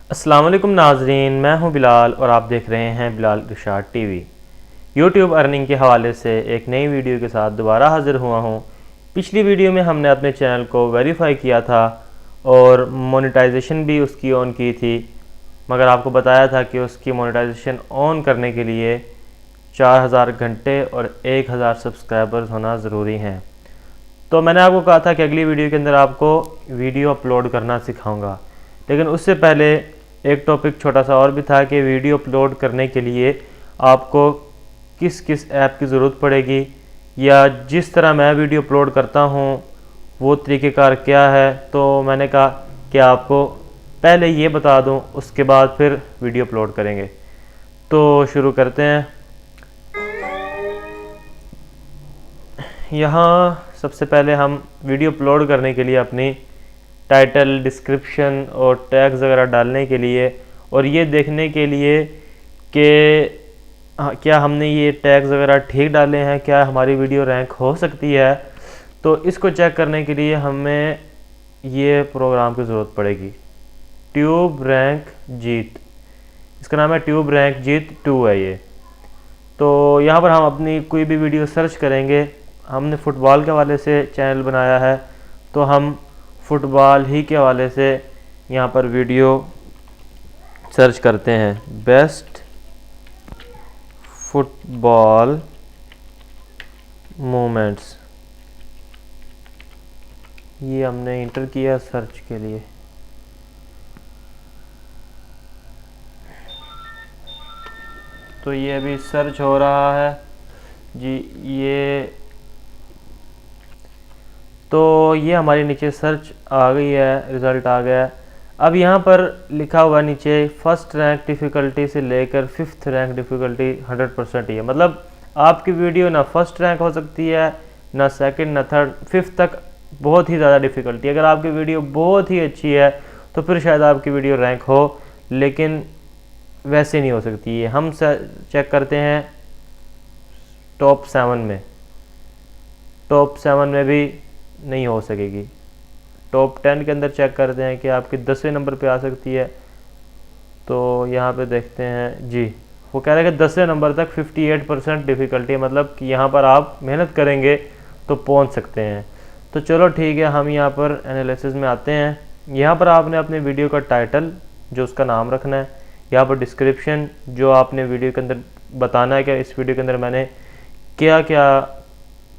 अस्सलाम वालेकुम नाजरीन, मैं हूं बिलाल और आप देख रहे हैं बिलाल इरशाद टीवी। यूट्यूब अर्निंग के हवाले से एक नई वीडियो के साथ दोबारा हाज़िर हुआ हूं। पिछली वीडियो में हमने अपने चैनल को वेरीफाई किया था और मोनेटाइजेशन भी उसकी ऑन की थी, मगर आपको बताया था कि उसकी मोनेटाइजेशन ऑन करने के लिए 4000 घंटे और 1000 सब्सक्राइबर्स होना ज़रूरी हैं। तो मैंने आपको कहा था कि अगली वीडियो के अंदर आपको वीडियो अपलोड करना सिखाऊंगा, लेकिन उससे पहले एक टॉपिक छोटा सा और भी था कि वीडियो अपलोड करने के लिए आपको किस किस ऐप की ज़रूरत पड़ेगी, या जिस तरह मैं वीडियो अपलोड करता हूँ वो तरीक़ेकार क्या है। तो मैंने कहा कि आपको पहले ये बता दूँ, उसके बाद फिर वीडियो अपलोड करेंगे। तो शुरू करते हैं। यहाँ सबसे पहले हम वीडियो अपलोड करने के लिए अपनी टाइटल, डिस्क्रिप्शन और टैग्स वगैरह डालने के लिए, और ये देखने के लिए कि क्या हमने ये टैग्स वगैरह ठीक डाले हैं, क्या हमारी वीडियो रैंक हो सकती है, तो इसको चेक करने के लिए हमें ये प्रोग्राम की ज़रूरत पड़ेगी। ट्यूब रैंक जीत, इसका नाम है ट्यूब रैंक जीत 2 है ये। तो यहाँ पर हम अपनी कोई भी वीडियो सर्च करेंगे। हमने फ़ुटबॉल के हवाले से चैनल बनाया है, तो हम फ़ुटबॉल ही के हवाले से यहाँ पर वीडियो सर्च करते हैं। बेस्ट फुटबॉल मोमेंट्स, ये हमने इंटर किया सर्च के लिए। तो ये अभी सर्च हो रहा है जी। ये हमारी नीचे सर्च आ गई है, रिज़ल्ट आ गया है। अब यहाँ पर लिखा हुआ नीचे फर्स्ट रैंक डिफ़िकल्टी से लेकर 5th रैंक डिफ़िकल्टी 100% ही है। मतलब आपकी वीडियो ना फर्स्ट रैंक हो सकती है, ना सेकंड, ना थर्ड, 5th तक बहुत ही ज़्यादा डिफ़िकल्टी। अगर आपकी वीडियो बहुत ही अच्छी है तो फिर शायद आपकी वीडियो रैंक हो, लेकिन वैसे नहीं हो सकती है। हम चेक करते हैं टॉप 7 में, टॉप 7 में भी नहीं हो सकेगी। टॉप 10 के अंदर चेक करते हैं कि आपकी 10वें नंबर पे आ सकती है। तो यहाँ पे देखते हैं जी, वो कह रहे हैं कि 10वें नंबर तक 58% डिफ़िकल्टी है, मतलब कि यहाँ पर आप मेहनत करेंगे तो पहुँच सकते हैं। तो चलो ठीक है, हम यहाँ पर एनालिसिस में आते हैं। यहाँ पर आपने अपने वीडियो का टाइटल जो उसका नाम रखना है, यहाँ पर डिस्क्रिप्शन जो आपने वीडियो के अंदर बताना है कि इस वीडियो के अंदर मैंने क्या क्या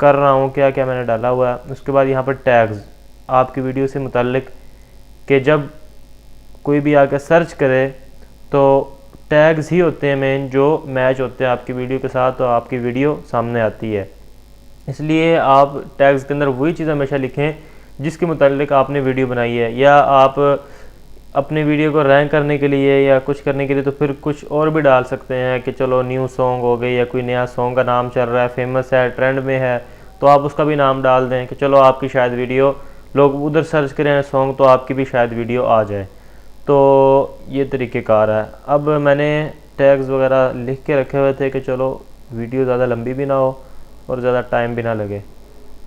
कर रहा हूँ, क्या क्या मैंने डाला हुआ है। उसके बाद यहाँ पर टैग्स आपकी वीडियो से मुतल्लिक, कि जब कोई भी आकर सर्च करे तो टैग्स ही होते हैं मेन जो मैच होते हैं आपकी वीडियो के साथ, तो आपकी वीडियो सामने आती है। इसलिए आप टैग्स के अंदर वही चीज़ हमेशा लिखें जिसके मुतालिक आपने वीडियो बनाई है। या आप अपने वीडियो को रैंक करने के लिए या कुछ करने के लिए तो फिर कुछ और भी डाल सकते हैं कि चलो न्यू सॉन्ग हो गई, या कोई नया सॉन्ग का नाम चल रहा है, फेमस है, ट्रेंड में है, तो आप उसका भी नाम डाल दें कि चलो आपकी शायद वीडियो, लोग उधर सर्च करें सॉन्ग तो आपकी भी शायद वीडियो आ जाए। तो ये तरीक़ेकार है। अब मैंने टैग्स वगैरह लिख के रखे हुए थे कि चलो वीडियो ज़्यादा लंबी भी ना हो और ज़्यादा टाइम भी ना लगे।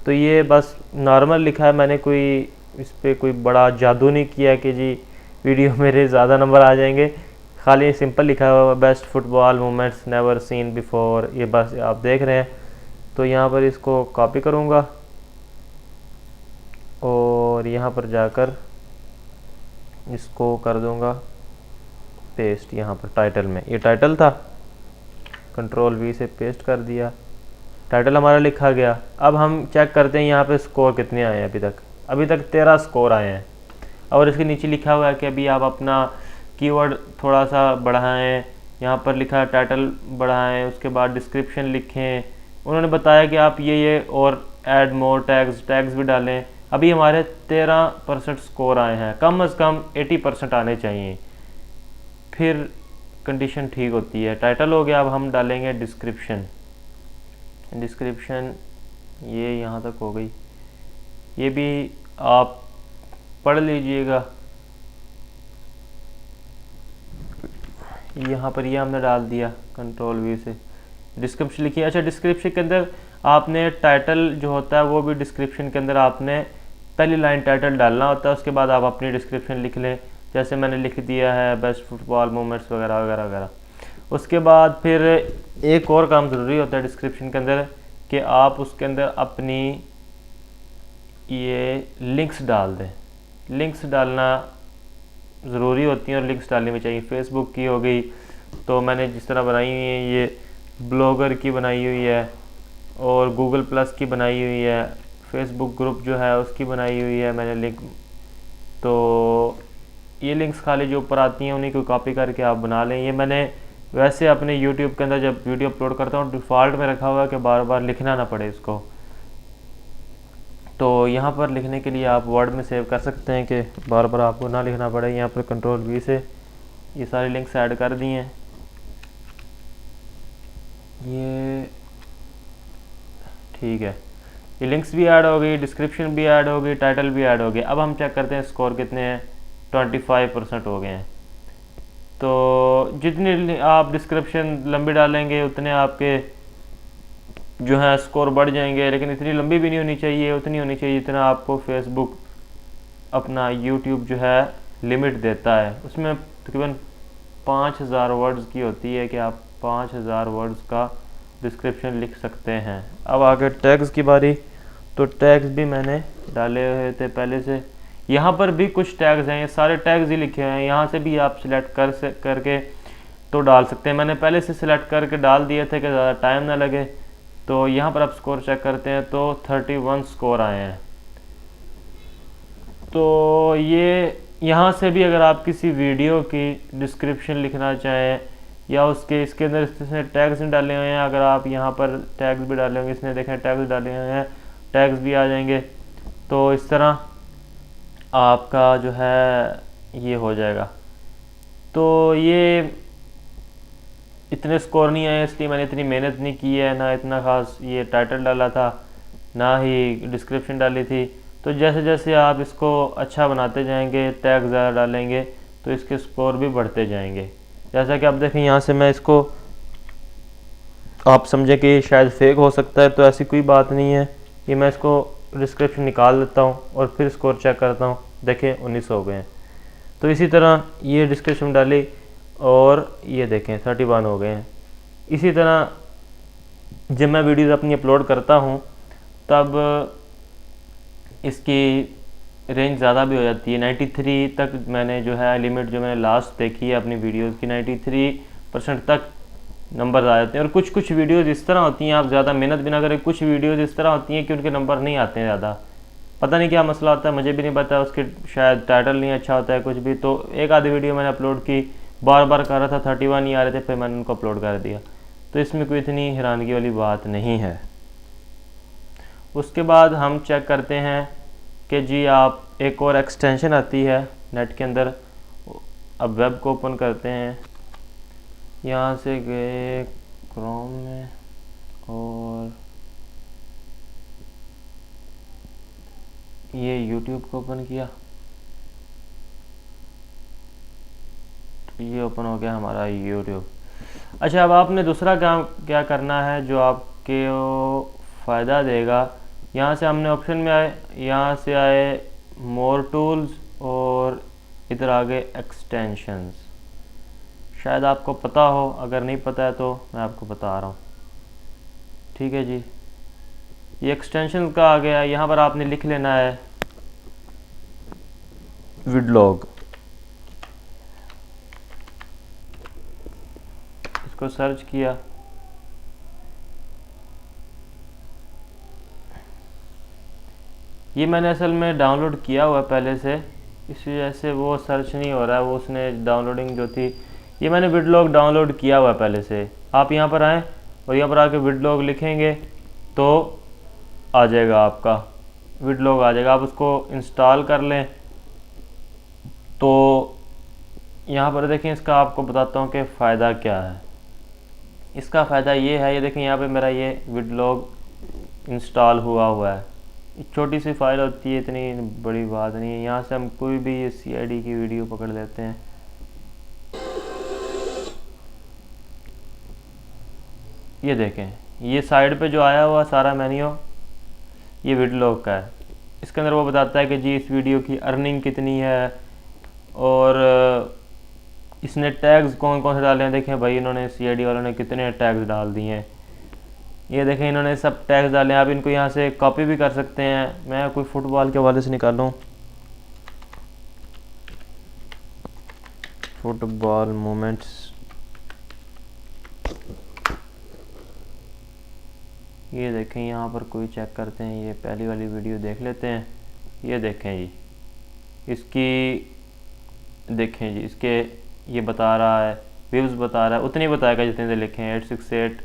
तो ये बस नॉर्मल लिखा है मैंने, कोई इस पर कोई बड़ा जादू नहीं किया कि जी वीडियो मेरे ज़्यादा नंबर आ जाएंगे। खाली सिंपल लिखा हुआ best football moments never seen before, ये बस आप देख रहे हैं। तो यहाँ पर इसको कॉपी करूँगा और यहाँ पर जाकर इसको कर दूँगा पेस्ट। यहाँ पर टाइटल में, ये टाइटल था, कंट्रोल V से पेस्ट कर दिया, टाइटल हमारा लिखा गया। अब हम चेक करते हैं यहाँ पे स्कोर कितने आए हैं। अभी तक 13 स्कोर आए हैं। और इसके नीचे लिखा हुआ है कि अभी आप अपना कीवर्ड थोड़ा सा बढ़ाएं। यहाँ पर लिखा है टाइटल बढ़ाएं, उसके बाद डिस्क्रिप्शन लिखें। उन्होंने बताया कि आप ये और ऐड मोर टैग्स भी डालें। अभी हमारे 13% स्कोर आए हैं, कम से कम 80% आने चाहिए, फिर कंडीशन ठीक होती है। टाइटल हो गया, अब हम डालेंगे डिस्क्रिप्शन। ये यहाँ तक हो गई, ये भी आप पढ़ लीजिएगा। यहाँ पर ये हमने डाल दिया कंट्रोल V से, डिस्क्रिप्शन लिखिए। अच्छा, डिस्क्रिप्शन के अंदर आपने टाइटल जो होता है वो भी डिस्क्रिप्शन के अंदर आपने पहली लाइन टाइटल डालना होता है, उसके बाद आप अपनी डिस्क्रिप्शन लिख लें। जैसे मैंने लिख दिया है बेस्ट फुटबॉल मोमेंट्स वगैरह वगैरह वगैरह। उसके बाद फिर एक और काम ज़रूरी होता है डिस्क्रिप्शन के अंदर कि आप उसके अंदर अपनी ये लिंक्स डाल दें। लिंक्स डालना ज़रूरी होती हैं और लिंक्स डालनी भी चाहिए। फेसबुक की हो गई तो मैंने जिस तरह बनाई हुई है, ये ब्लॉगर की बनाई हुई है और गूगल प्लस की बनाई हुई है, फेसबुक ग्रुप जो है उसकी बनाई हुई है मैंने लिंक। तो ये लिंक्स खाली जो ऊपर आती हैं उन्हीं को कॉपी करके आप बना लें। ये मैंने वैसे अपने यूट्यूब के अंदर जब वीडियो अपलोड करता हूँ डिफ़ॉल्ट में रखा हुआ है कि बार बार लिखना ना पड़े इसको। तो यहाँ पर लिखने के लिए आप वर्ड में सेव कर सकते हैं कि बार बार आपको ना लिखना पड़े। यहाँ पर Ctrl+V से ये सारी लिंक्स ऐड कर दी हैं। ये ठीक है, ये लिंक्स भी ऐड हो गई, डिस्क्रिप्शन भी ऐड हो गई, टाइटल भी ऐड हो गया। अब हम चेक करते हैं स्कोर कितने हैं। 25% हो गए हैं। तो जितनी आप डिस्क्रिप्शन लंबी डालेंगे उतने आपके जो है स्कोर बढ़ जाएंगे, लेकिन इतनी लंबी भी नहीं होनी चाहिए, उतनी होनी चाहिए जितना आपको फेसबुक अपना यूट्यूब जो है लिमिट देता है। उसमें तकरीबन 5000 वर्ड्स की होती है कि आप 5000 वर्ड्स का डिस्क्रिप्शन लिख सकते हैं। अब आगे टैग्स की बारी। तो टैग्स भी मैंने डाले हुए थे पहले से। यहाँ पर भी कुछ टैग्स हैं, ये सारे टैग्स ही लिखे हुए हैं। यहाँ से भी आप सिलेक्ट करके तो डाल सकते हैं। मैंने पहले से सिलेक्ट करके डाल दिए थे कि ज़्यादा टाइम ना लगे। तो यहाँ पर आप स्कोर चेक करते हैं तो 31 स्कोर आए हैं। तो ये यहाँ से भी अगर आप किसी वीडियो की डिस्क्रिप्शन लिखना चाहें या उसके इसके अंदर इसने टैग्स नहीं डाले हुए हैं, अगर आप यहाँ पर टैग्स भी डाले होंगे, इसने देखें टैग्स डाले हुए हैं, टैग्स भी आ जाएंगे। तो इस तरह आपका जो है ये हो जाएगा। तो ये इतने स्कोर नहीं आए इसलिए मैंने इतनी मेहनत नहीं की है, ना इतना ख़ास ये टाइटल डाला था, ना ही डिस्क्रिप्शन डाली थी। तो जैसे जैसे आप इसको अच्छा बनाते जाएंगे, टैग ज़्यादा डालेंगे तो इसके स्कोर भी बढ़ते जाएंगे। जैसा कि आप देखें यहाँ से मैं इसको, आप समझें कि शायद फेक हो सकता है, तो ऐसी कोई बात नहीं है। ये मैं इसको डिस्क्रिप्शन निकाल देता हूँ और फिर स्कोर चेक करता हूँ, देखें 19 हो गए हैं। तो इसी तरह ये डिस्क्रिप्शन डाली और ये देखें 31 हो गए हैं। इसी तरह जब मैं वीडियोज़ अपनी अपलोड करता हूँ तब इसकी रेंज ज़्यादा भी हो जाती है। 93 तक मैंने जो है लिमिट जो मैंने लास्ट देखी है अपनी वीडियोज़ की, 93% तक नंबर आ जाते हैं। और कुछ कुछ वीडियोज़ इस तरह होती हैं, आप ज़्यादा मेहनत भी ना करें, कुछ वीडियोज़ इस तरह होती हैं कि उनके नंबर नहीं आते हैं ज़्यादा। पता नहीं क्या मसला होता है, मुझे भी नहीं पता, उसके शायद टाइटल नहीं अच्छा होता है कुछ भी। तो एक आधी वीडियो मैंने अपलोड की, बार बार कर रहा था, 31 ही आ रहे थे, फिर मैंने उनको अपलोड कर दिया। तो इसमें कोई इतनी हैरानगी वाली बात नहीं है। उसके बाद हम चेक करते हैं कि जी आप एक और एक्सटेंशन आती है नेट के अंदर। अब वेब को ओपन करते हैं, यहाँ से गए क्रोम में और ये यूट्यूब को ओपन किया, तो ये ओपन हो गया हमारा यूट्यूब। अच्छा, अब आपने दूसरा काम क्या करना है जो आपके फ़ायदा देगा। यहाँ से हमने ऑप्शन में आए, यहाँ से आए मोर टूल्स और इधर आगे एक्सटेंशंस। शायद आपको पता हो, अगर नहीं पता है तो मैं आपको बता रहा हूँ। ठीक है जी, ये एक्सटेंशन का आ गया। यहाँ पर आपने लिख लेना है वीडलॉग, इसको सर्च किया, ये मैंने असल में डाउनलोड किया हुआ पहले से, इस वजह से वो सर्च नहीं हो रहा है, वो उसने डाउनलोडिंग जो थी, ये मैंने वीडलॉग डाउनलोड किया हुआ पहले से। आप यहाँ पर आएँ और यहाँ पर आके वीडलॉग लिखेंगे तो आ जाएगा, आपका वीडलॉग आ जाएगा। आप उसको इंस्टॉल कर लें। तो यहाँ पर देखें, इसका आपको बताता हूँ कि फ़ायदा क्या है। इसका फ़ायदा ये है, ये देखें यहाँ पे मेरा ये वीडलॉग इंस्टॉल हुआ है। छोटी सी फाइल होती है, इतनी बड़ी बात नहीं है। यहाँ से हम कोई भी ये CID की वीडियो पकड़ लेते हैं, ये देखें ये साइड पे जो आया हुआ सारा मेन्यू ये वीडलॉग का है। इसके अंदर वो बताता है कि जी इस वीडियो की अर्निंग कितनी है, और इसने टैग्स कौन कौन से डाले हैं देखें भाई, इन्होंने CID वालों ने कितने टैग्स डाल दिए हैं। ये देखें इन्होंने सब टैग्स डाले हैं। आप इनको यहाँ से कॉपी भी कर सकते हैं। मैं कोई फुटबॉल के हवाले से निकालूँ, फुटबॉल मोमेंट्स, ये देखें यहाँ पर कोई चेक करते हैं। ये पहली वाली वीडियो देख लेते हैं। ये देखें जी, इसकी देखें जी, इसके ये बता रहा है, व्यूज़ बता रहा है, उतने ही बताएगा जितने से लिखे हैं। 868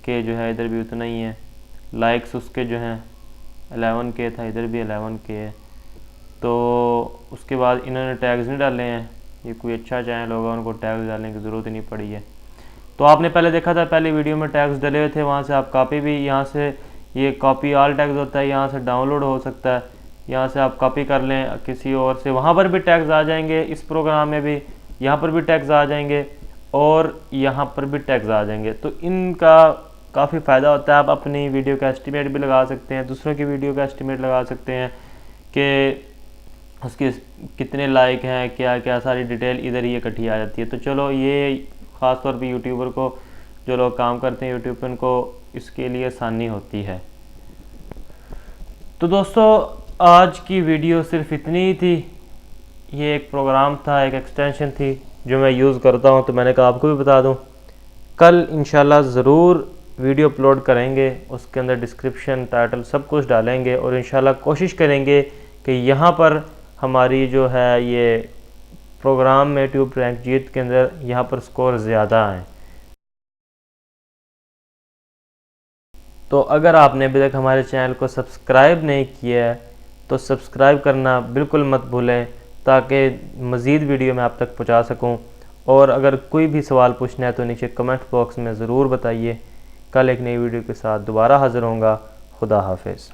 के जो है इधर भी उतना ही है। लाइक्स उसके जो हैं 11K था, इधर भी 11K है। तो उसके बाद इन्होंने टैग्स नहीं डाले हैं। ये कोई अच्छा चैनल होगा, उनको टैग्स डालने की ज़रूरत ही नहीं पड़ी है। तो आपने पहले देखा था, पहली वीडियो में टैग्स डले हुए थे, वहाँ से आप कॉपी भी, यहाँ से ये कॉपी ऑल टैग्स होता है, यहाँ से डाउनलोड हो सकता है, यहाँ से आप कॉपी कर लें किसी और से, वहाँ पर भी टैग्स आ जाएंगे। इस प्रोग्राम में भी यहाँ पर भी टैग्स आ जाएंगे और यहाँ पर भी टैग्स आ जाएंगे। तो इनका काफ़ी फ़ायदा होता है। आप अपनी वीडियो का एस्टीमेट भी लगा सकते हैं, दूसरों की वीडियो का एस्टीमेट लगा सकते हैं कि उसके कितने लाइक हैं, क्या क्या सारी डिटेल इधर ही इकट्ठी आ जाती है। तो चलो, ये ख़ास तौर पे यूट्यूबर को, जो लोग काम करते हैं यूट्यूब पर, उनको इसके लिए आसानी होती है। तो दोस्तों, आज की वीडियो सिर्फ इतनी ही थी। ये एक प्रोग्राम था, एक एक्सटेंशन थी जो मैं यूज़ करता हूँ, तो मैंने कहा आपको भी बता दूँ। कल इंशाल्लाह ज़रूर वीडियो अपलोड करेंगे, उसके अंदर डिस्क्रिप्शन, टाइटल सब कुछ डालेंगे और इंशाल्लाह कोशिश करेंगे कि यहाँ पर हमारी जो है ये प्रोग्राम में ट्यूब रैंक जीत के अंदर यहाँ पर स्कोर ज़्यादा आए। तो अगर आपने अभी तक हमारे चैनल को सब्सक्राइब नहीं किया है तो सब्सक्राइब करना बिल्कुल मत भूलें, ताकि मज़ीद वीडियो मैं आप तक पहुँचा सकूँ। और अगर कोई भी सवाल पूछना है तो नीचे कमेंट बॉक्स में ज़रूर बताइए। कल एक नई वीडियो के साथ दोबारा हाज़िर होऊंगा। खुदा हाफिज़।